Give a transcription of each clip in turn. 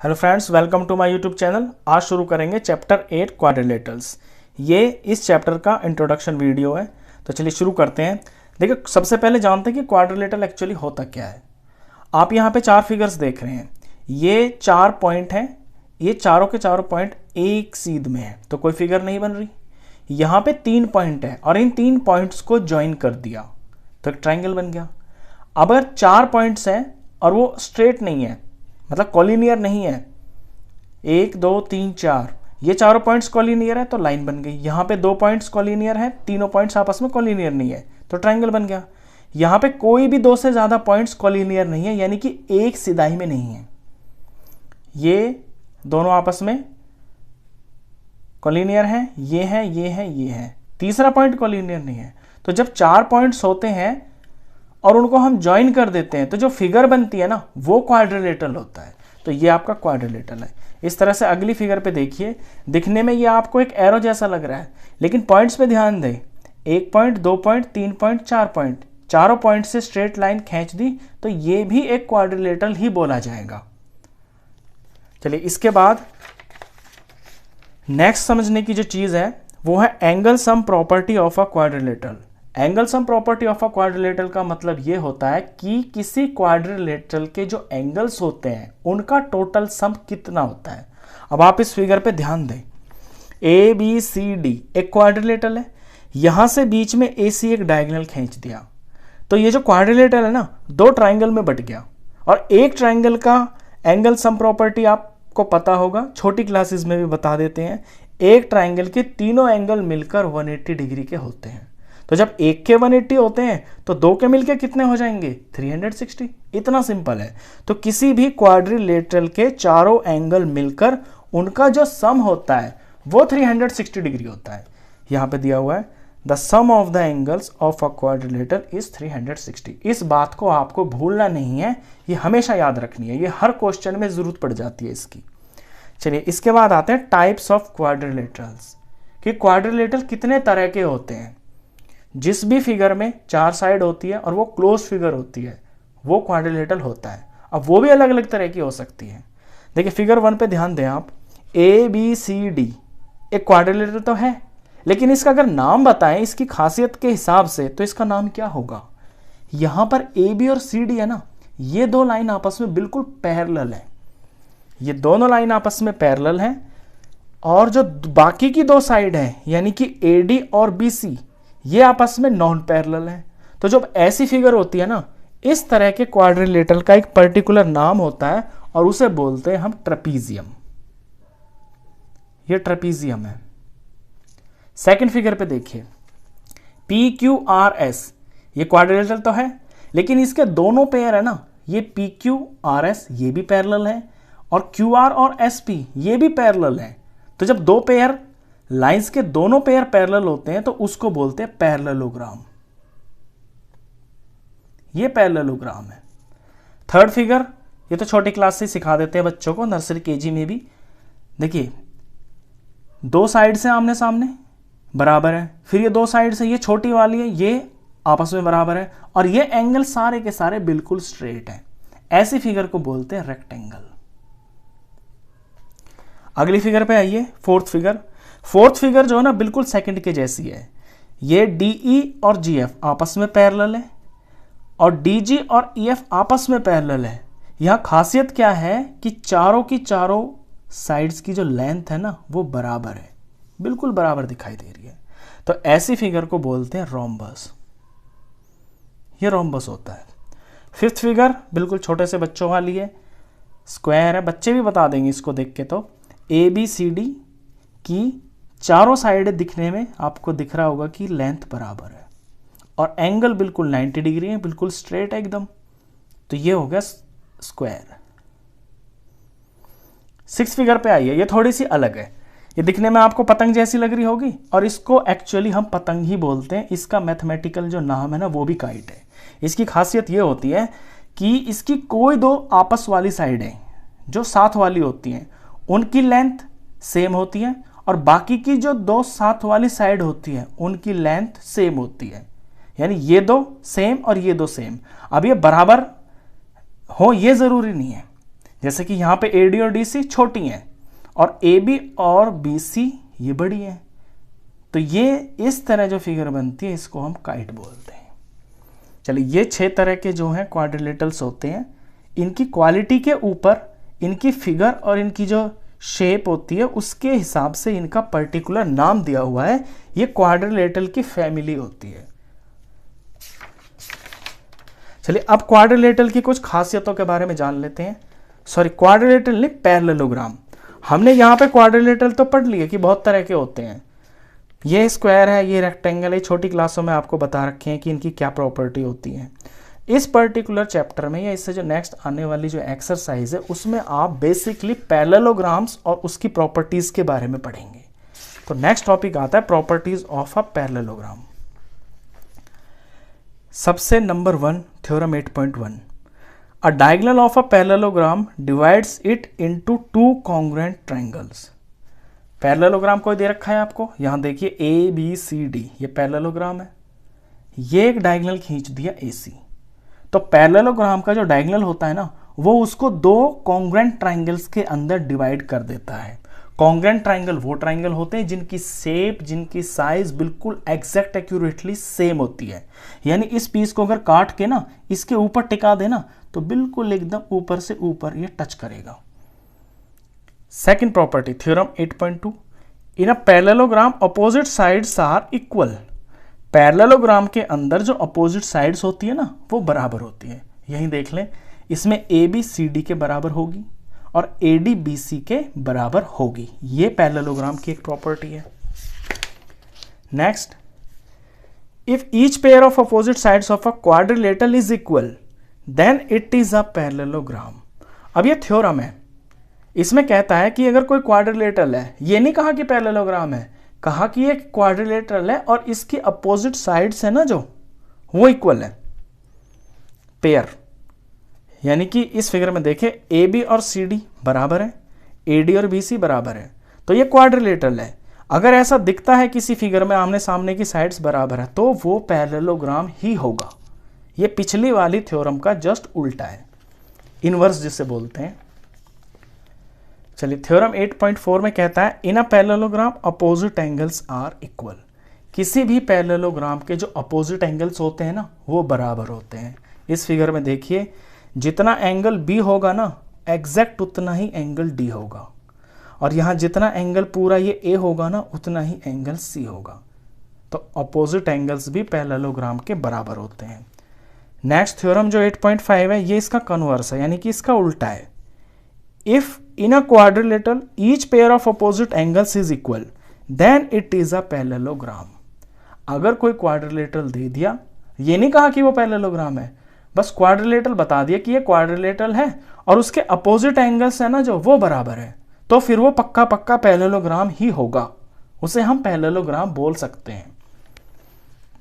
Hello friends, welcome to my YouTube channel. आज शुरू करेंगे चैप्टर 8 क्वाड्रिलेटरल्स। ये इस चैप्टर का इंट्रोडक्शन वीडियो है। तो चलिए शुरू करते हैं। देखिए, सबसे पहले जानते हैं कि क्वाड्रिलेटरल एक्चुअली होता क्या है। आप यहाँ पे चार फिगर्स देख रहे हैं, ये चार पॉइंट हैं, ये चारों के चारों पॉइंट एक सीध में है, तो कोई फिगर नहीं बन रही। यहाँ पे तीन पॉइंट है और इन तीन पॉइंट्स को ज्वाइन कर दिया तो एक ट्राइंगल बन गया। अब अगर चार पॉइंट्स हैं और वो स्ट्रेट नहीं है, मतलब कॉलिनियर नहीं है, 1 2 3 4, ये चारों पॉइंट्स कॉलिनियर है तो लाइन बन गई। यहाँ पे दो पॉइंट्स कॉलिनियर है, तीनों पॉइंट्स आपस में कॉलिनियर नहीं है तो ट्राइंगल बन गया। यहाँ पे कोई भी दो से ज्यादा पॉइंट्स कॉलिनियर नहीं है, यानी कि एक सिदाई में नहीं है, ये दोनों आपस में कॉलिनियर है, ये है, ये है, ये है। तीसरा पॉइंट कॉलिनियर नहीं है। तो जब चार पॉइंट्स होते हैं और उनको हम ज्वाइन कर देते हैं तो जो फिगर बनती है ना, वो क्वाड्रिलेटरल होता है। तो ये आपका क्वाड्रिलेटरल है। इस तरह से अगली फिगर पे देखिए, दिखने में ये आपको एक एरो जैसा लग रहा है, लेकिन पॉइंट्स पे ध्यान दें। 1 पॉइंट, 2 पॉइंट, 3 पॉइंट, 4 पॉइंट, चारों पॉइंट से स्ट्रेट लाइन खींच दी तो ये भी एक क्वाड्रिलेटरल ही बोला जाएगा। चलिए, इसके बाद नेक्स्ट समझने की जो चीज है वो है angle sum property of a quadrilateral. Angle sum property of a quadrilateral का मतलब ये होता है कि किसी क्वाड्रिलेटरल के जो एंगल्स होते हैं उनका टोटल सम कितना होता है। अब आप इस फिगर पे ध्यान दें, ए बी सी डी एक क्वाड्रिलेटरल है, यहां से बीच में ए सी एक डायगोनल खींच दिया तो ये जो क्वाड्रिलेटरल है ना, दो ट्राइंगल में बट गया। और एक ट्राइंगल का एंगल सम प्रॉपर्टी आपको पता होगा, छोटी क्लासेस में भी बता देते हैं। एक ट्राइंगल के तीनों एंगल मिलकर 180 डिग्री के होते हैं। तो जब एक के 180 होते हैं तो दो के मिलके कितने हो जाएंगे? 360। इतना सिंपल है। तो किसी भी क्वाड्रिलेटरल के चारों एंगल मिलकर उनका जो सम होता है वो 360 डिग्री होता है। यहां पे दिया हुआ है the sum of the angles of a quadrilateral is 360। इस बात को आपको भूलना नहीं है, ये हमेशा याद रखनी है, ये हर क्वेश्चन में जरूरत पड़ जाती है इसकी। चलिए, इसके बाद आते हैं टाइप्स ऑफ क्वाड्रिलेटरल्स, कि क्वाड्रिलेटरल कितने तरह के होते हैं। जिस भी फिगर में चार साइड होती है और वो क्लोज फिगर होती है वो क्वाड्रिलेटरल होता है। अब वो भी अलग अलग तरह की हो सकती है। देखिए, फिगर 1 पे ध्यान दें आप, ए बी सी डी एक क्वाड्रिलेटरल तो है, लेकिन इसका अगर नाम बताएं इसकी खासियत के हिसाब से तो इसका नाम क्या होगा? यहां पर ए बी और सी डी है ना, ये दो लाइन आपस में बिल्कुल पैरेलल है, ये दोनों लाइन आपस में पैरेलल है। और जो बाकी की दो साइड है यानी कि ए डी और बी सी, ये आपस में नॉन पैरेलल है। तो जब ऐसी फिगर होती है ना, इस तरह के क्वाड्रिलेटरल का एक पर्टिकुलर नाम होता है और उसे बोलते हैं हम ट्रेपीजियम। ये ट्रेपीजियम है। सेकंड फिगर पे देखिए, पी क्यू आर एस ये क्वाड्रिलेटरल तो है, लेकिन इसके दोनों पेयर है ना, ये पी क्यू आर एस ये भी पैरेलल है और क्यू आर और एस पी ये भी पैरेलल है। तो जब दो पेयर लाइंस के दोनों पेयर पैरेलल होते हैं तो उसको बोलते हैं पैरेललोग्राम। ये पैरेललोग्राम है। थर्ड फिगर, ये तो छोटी क्लास से सिखा देते हैं बच्चों को, नर्सरी केजी में भी। देखिए, दो साइड से आमने सामने बराबर है, फिर ये दो साइड से, ये छोटी वाली है, ये आपस में बराबर है, और ये एंगल सारे के सारे बिल्कुल स्ट्रेट है। ऐसी फिगर को बोलते हैं रेक्टेंगल। अगली फिगर पे आइए, फोर्थ फिगर। फोर्थ फिगर जो है ना, बिल्कुल सेकंड के जैसी है। ये DE और GF आपस में पैरेलल है और DG और EF आपस में पैरेलल है। यहां खासियत क्या है कि चारों की चारों साइड्स की जो लेंथ है ना, वो बराबर है, बिल्कुल बराबर दिखाई दे रही है। तो ऐसी फिगर को बोलते हैं रोम्बस। ये रोम्बस होता है। फिफ्थ फिगर बिल्कुल छोटे से बच्चों वाली है, स्क्वायर है, बच्चे भी बता देंगे इसको देख के। तो ABCD की चारों साइड दिखने में आपको दिख रहा होगा कि लेंथ बराबर है और एंगल बिल्कुल 90 डिग्री है, बिल्कुल स्ट्रेट है एकदम। तो ये हो गया स्क्वायर। सिक्स फिगर पे आइए, ये थोड़ी सी अलग है। ये दिखने में आपको पतंग जैसी लग रही होगी और इसको एक्चुअली हम पतंग ही बोलते हैं। इसका मैथमेटिकल जो नाम है ना, वो भी काइट है। इसकी खासियत ये होती है कि इसकी कोई दो आपस वाली साइडें जो साथ वाली होती हैं उनकी लेंथ सेम होती है और बाकी की जो दो साथ वाली साइड होती है उनकी लेंथ सेम होती है। यानी ये दो सेम और ये दो सेम। अब ये बराबर हो ये जरूरी नहीं है, जैसे कि यहाँ पे AD और DC छोटी हैं और AB और BC ये बड़ी हैं, तो ये इस तरह जो फिगर बनती है इसको हम काइट बोलते हैं। चलिए, ये 6 तरह के जो हैं क्वाड्रिलेटरल्स होते हैं। इनकी क्वालिटी के ऊपर इनकी फिगर और इनकी जो शेप होती है उसके हिसाब से इनका पर्टिकुलर नाम दिया हुआ है। ये क्वाड्रिलेटरल की फैमिली होती है। चलिए, अब क्वाड्रिलेटरल की कुछ खासियतों के बारे में जान लेते हैं। सॉरी, क्वाड्रिलेटरल नहीं, पैरेललोग्राम। हमने यहाँ पे क्वाड्रिलेटरल तो पढ़ लिया कि बहुत तरह के होते हैं। ये स्क्वायर है, ये रेक्टेंगल है, छोटी क्लासों में आपको बता रखे हैं कि इनकी क्या प्रॉपर्टी होती है। इस पर्टिकुलर चैप्टर में या इससे जो नेक्स्ट आने वाली जो एक्सरसाइज है उसमें आप बेसिकली पैरेललोग्राम्स और उसकी प्रॉपर्टीज के बारे में पढ़ेंगे। तो नेक्स्ट टॉपिक आता है प्रॉपर्टीज ऑफ अ पैरेललोग्राम। सबसे number 1, theorem 8.1, a diagonal of a parallelogram divides it into 2 congruent triangles. Parallelogram कोई दे रखा है आपको, यहां देखिए ABCD, ये पैरेललोग्राम है। ये एक डायगोनल खींच दिया AC। तो पैरेललोग्राम का जो डायगोनल होता है ना, वो उसको 2 कॉन्ग्रुएंट ट्रायंगल्स के अंदर डिवाइड कर देता है। कॉन्ग्रुएंट ट्रायंगल वो ट्रायंगल होते हैं जिनकी शेप, जिनकी साइज बिल्कुल एग्जैक्ट एक्यूरेटली सेम होती है। यानी इस पीस को अगर काट के ना इसके ऊपर टिका देना तो बिल्कुल एकदम ऊपर से ऊपर ये टच करेगा। Second property, theorem 8.2, in a parallelogram opposite sides are equal. Parallelogram के अंदर जो अपोजिट साइड्स होती है ना वो बराबर होती है। यही देख लें, इसमें ABCD के बराबर होगी और ADBC के बराबर होगी। ये पैरेललोग्राम की एक प्रॉपर्टी है। Next, if each pair of opposite sides of a quadrilateral is equal then it is a parallelogram. अब ये थ्योरम है, इसमें कहता है कि अगर कोई क्वाड्रिलेटरल है, ये नहीं कहा कि पैरेललोग्राम है, कहा कि ये क्वाड्रिलेटरल है और इसकी अपोजिट साइड्स है ना जो वो इक्वल है, पेयर। यानी कि इस फिगर में देखें AB और CD बराबर है, AD और BC बराबर है, तो ये क्वाड्रिलेटरल है। अगर ऐसा दिखता है किसी फिगर में आमने सामने की साइड्स बराबर है तो वो पैरेललोग्राम ही होगा। ये पिछली वाली थ्योरम का जस्ट उल्टा है, इनवर्स जिसे बोलते हैं। चलिए, थ्योरम 8.4 में कहता है in a parallelogram opposite angles are equal. किसी भी पैरेललोग्राम के जो अपोजिट एंगल्स होते हैं ना वो बराबर होते हैं। इस फिगर में देखिए, जितना एंगल B होगा ना एग्जैक्ट उतना ही एंगल D होगा, और यहाँ जितना एंगल पूरा ये A होगा ना उतना ही एंगल C होगा। तो अपोजिट एंगल्स भी पैरेललोग्राम के बराबर होते हैं। नेक्स्ट थ्योरम जो 8.5 है ये इसका कन्वर्स है, यानी कि इसका उल्टा है। If in a quadrilateral each pair of opposite angles is equal then it is a parallelogram. अगर कोई क्वाड्रिलेटरल दे दिया, ये नहीं कहा कि वो पैरेललोग्राम है, बस क्वाड्रिलेटरल बता दिया कि ये क्वाड्रिलेटरल है और उसके अपोजिट एंगल्स है ना जो वो बराबर है, तो फिर वो पक्का पक्का पैरेललोग्राम ही होगा, उसे हम पैरेललोग्राम बोल सकते हैं।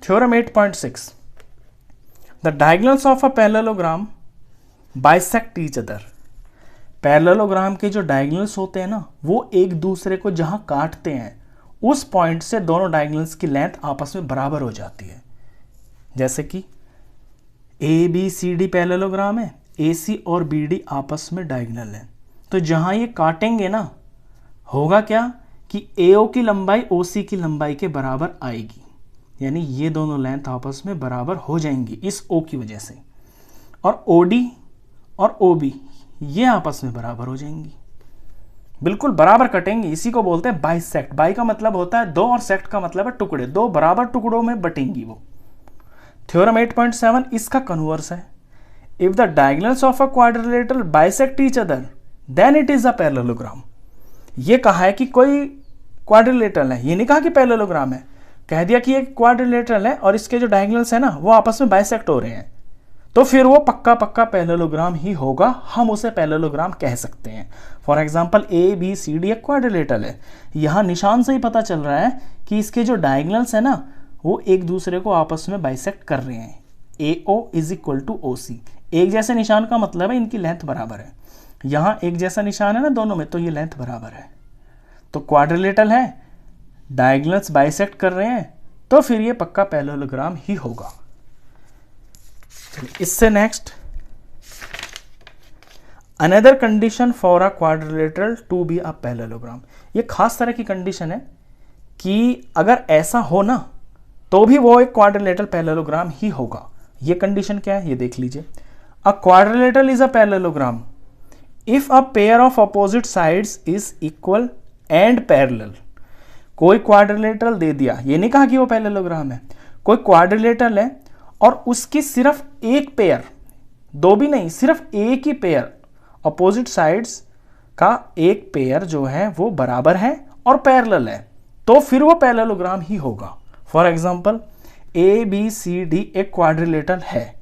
Theorem 8.6, the diagonals of a parallelogram bisect each other. Parallelogram के जो डायगोनल्स होते हैं ना वो एक दूसरे को जहां काटते हैं उस पॉइंट से दोनों डायगोनल्स की लेंथ आपस में बराबर हो जाती है। जैसे कि ABCD पैरेललोग्राम है, AC और BD आपस में डायगोनल है, तो जहां ये काटेंगे ना होगा क्या कि AO की लंबाई OC की लंबाई के बराबर आएगी, यानी ये दोनों लेंथ आपस में बराबर हो जाएंगी इस O की वजह से, और OD और OB ये आपस में बराबर हो जाएंगी, बिल्कुल बराबर कटेंगी। इसी को बोलते हैं बाइसेक्ट। बाई का मतलब होता है दो और सेक्ट का मतलब है टुकड़े, दो बराबर टुकड़ों में बटेंगी वो। थ्योरम 8.7 इसका कन्वर्स है। If the diagonals of a quadrilateral bisect each other than it is a parallelogram. ये कहा है कि कोई क्वाड्रिलेटरल है, ये नहीं कहा कि पैरेललोग्राम है, कह दिया कि एक क्वाड्रिलेटरल है और इसके जो डायगोनल्स है ना वो आपस में बाइसेक्ट हो रहे हैं, तो फिर वो पक्का पक्का पैरेललोग्राम ही होगा, हम उसे पैरेललोग्राम कह सकते हैं। फॉर एग्जांपल ABCD एक क्वाड्रिलेटरल है, यहाँ निशान से ही पता चल रहा है कि इसके जो डायगोनल्स है ना वो एक दूसरे को आपस में बाइसेक्ट कर रहे हैं। AO is equal to OC, एक जैसे निशान का मतलब है इनकी लेंथ बराबर है। यहाँ एक जैसा निशान है ना दोनों में, तो ये लेंथ बराबर है, तो क्वाड्रिलेटरल है, डायगोनल्स बाइसेक्ट कर रहे हैं, तो फिर ये पक्का पैरेललोग्राम ही होगा। इससे next, another condition for a quadrilateral to be a parallelogram. ये खास तरह की कंडीशन है कि अगर ऐसा हो ना तो भी वो एक क्वाड्रिलेटरल पैरेललोग्राम ही होगा। ये कंडीशन क्या है ये देख लीजिए। अ quadrilateral is a parallelogram if a pair of opposite sides is equal and parallel. कोई क्वाड्रिलेटरल दे दिया, ये नहीं कहा कि वो पैरेललोग्राम है, कोई क्वाड्रिलेटरल है और उसकी सिर्फ एक पेयर, दो भी नहीं, सिर्फ एक ही पेयर, अपोजिट साइड्स का एक पेयर जो है वो बराबर है और पैरेलल है, तो फिर वो पैरेललोग्राम ही होगा। For example A B C D एक क्वाड्रिलेटरल है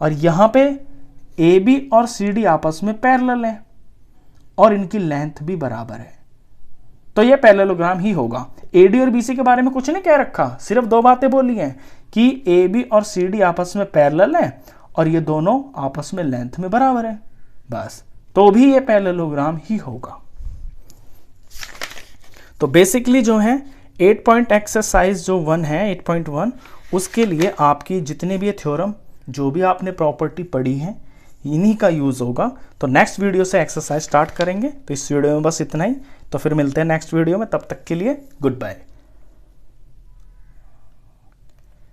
और यहां पे ए बी और सी डी आपस में पैरेलल है और इनकी लेंथ भी बराबर है, तो ये पैरेललोग्राम ही होगा। एडी और बीसी के बारे में कुछ नहीं कह रखा, सिर्फ दो बातें बोली हैं कि ए बी और सी डी आपस में पैरेलल है और ये दोनों आपस में लेंथ में बराबर है, बस, तो भी ये पैरेललोग्राम ही होगा। तो बेसिकली जो है 8 पॉइंट एक्सरसाइज जो 1 है 8.1, उसके लिए आपकी जितने भी थ्योरम जो भी आपने प्रॉपर्टी पढ़ी है इन्हीं का यूज होगा। तो नेक्स्ट वीडियो से एक्सरसाइज स्टार्ट करेंगे। तो इस वीडियो में बस इतना ही, तो फिर मिलते हैं नेक्स्ट वीडियो में, तब तक के लिए गुड बाय।